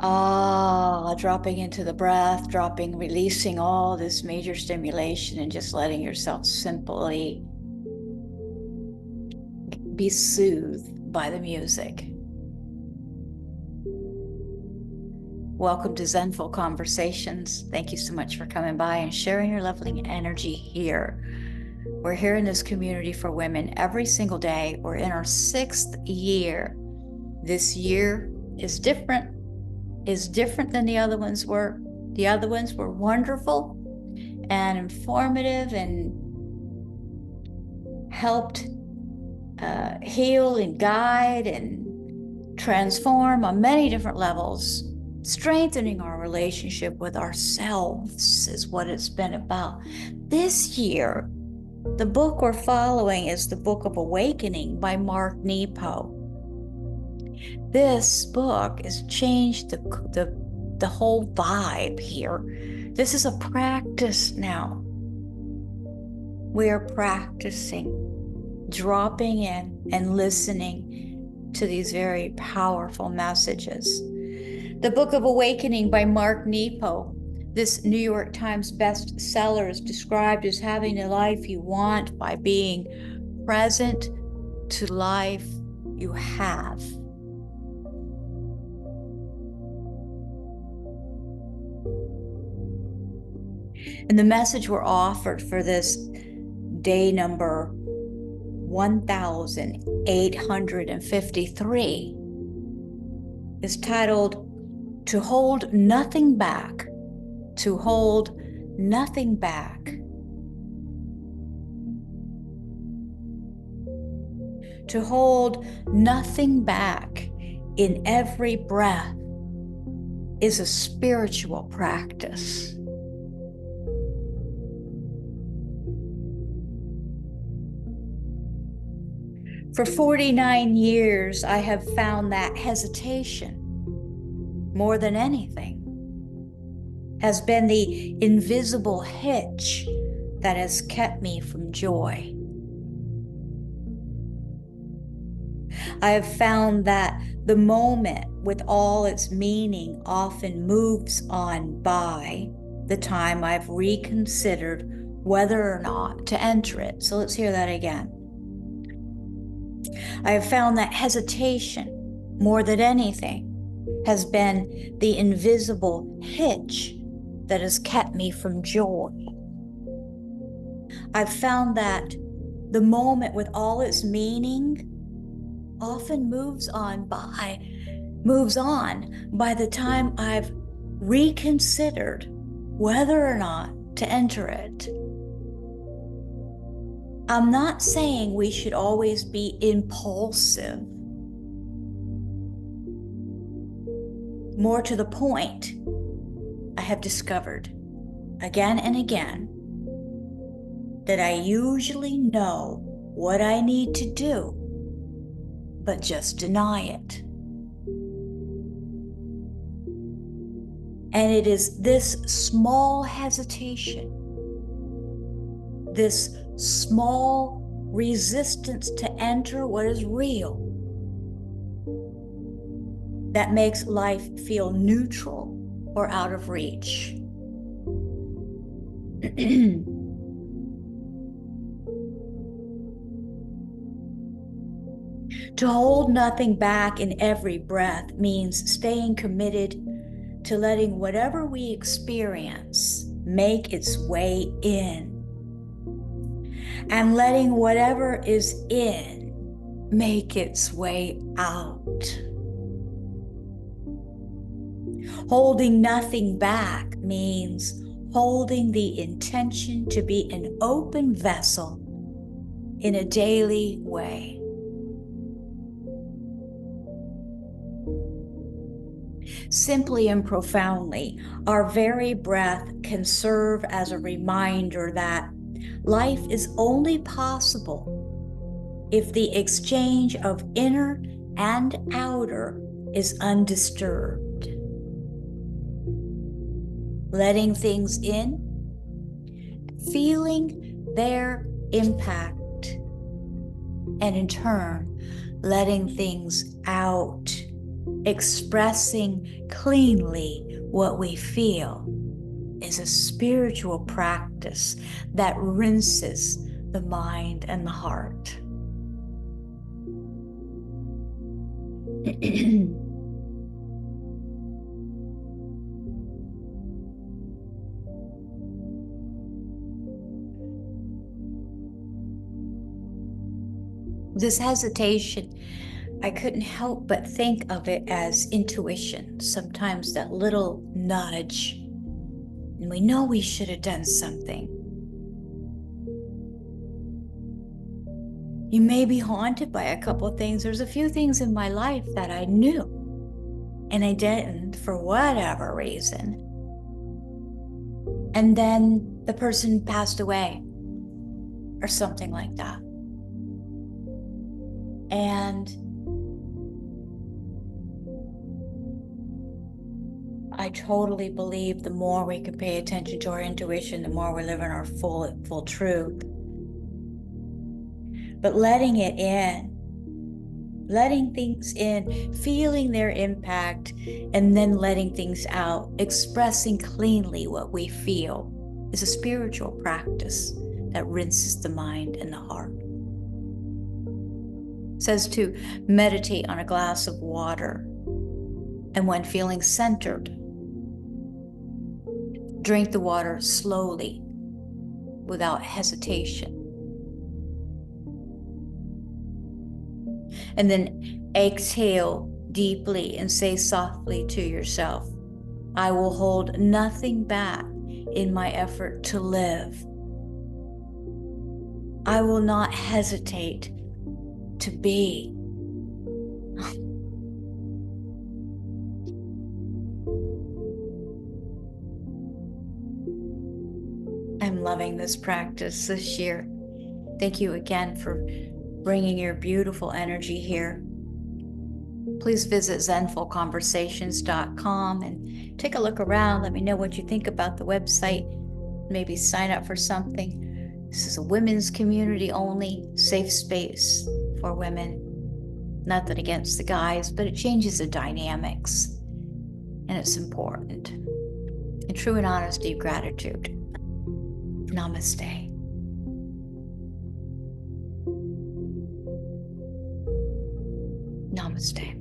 Dropping into the breath, releasing all this major stimulation and just letting yourself simply be soothed by the music. Welcome to Zenful Conversations. Thank you so much for coming by and sharing your lovely energy here. We're here in this community for women every single day. We're in our 6th year. This year is different than the other ones were. The other ones were wonderful and informative and helped heal and guide and transform on many different levels. Strengthening our relationship with ourselves is what it's been about. This year, the book we're following is the Book of Awakening by Mark Nepo. This book has changed the whole vibe here. This is a practice now. We are practicing dropping in and listening to these very powerful messages. The Book of Awakening by Mark Nepo. This New York Times bestseller is described as having the life you want by being present to life you have. And the message we're offered for this day number 1853 is titled, "To Hold Nothing Back." To hold nothing back. To hold nothing back in every breath is a spiritual practice. For 49 years, I have found that hesitation, more than anything, has been the invisible hitch that has kept me from joy. I have found that the moment with all its meaning often moves on by the time I've reconsidered whether or not to enter it. So let's hear that again. I have found that hesitation, more than anything, has been the invisible hitch that has kept me from joy. I've found that the moment with all its meaning often moves on by the time I've reconsidered whether or not to enter it. I'm not saying we should always be impulsive. More to the point, I have discovered again and again that I usually know what I need to do, but just deny it. And it is this small hesitation, this small resistance to enter what is real, that makes life feel neutral or out of reach. To hold nothing back in every breath means staying committed to letting whatever we experience make its way in, and letting whatever is in make its way out. Holding nothing back means holding the intention to be an open vessel in a daily way. Simply and profoundly, our very breath can serve as a reminder that life is only possible if the exchange of inner and outer is undisturbed. Letting things in, feeling their impact, and in turn, letting things out expressing cleanly what we feel is a spiritual practice that rinses the mind and the heart. This hesitation, I couldn't help but think of it as intuition, sometimes that little nudge, and we know we should have done something. You may be haunted by a couple of things. There's a few things in my life that I knew, and I didn't for whatever reason. And then the person passed away, or something like that. And I totally believe the more we can pay attention to our intuition, the more we live in our full truth. But letting it in, letting things in, feeling their impact, and then letting things out, expressing cleanly what we feel is a spiritual practice that rinses the mind and the heart. It says to meditate on a glass of water, and when feeling centered, drink the water slowly without hesitation. And then exhale deeply and say softly to yourself, I will hold nothing back in my effort to live. I will not hesitate to be. I'm loving this practice this year. Thank you again for bringing your beautiful energy here. Please visit zenfulconversations.com and take a look around. Let me know what you think about the website. Maybe sign up for something. This is a women's community only, safe space for women. Nothing against the guys, but it changes the dynamics. And it's important. In true and honest, deep gratitude. Namaste. Namaste.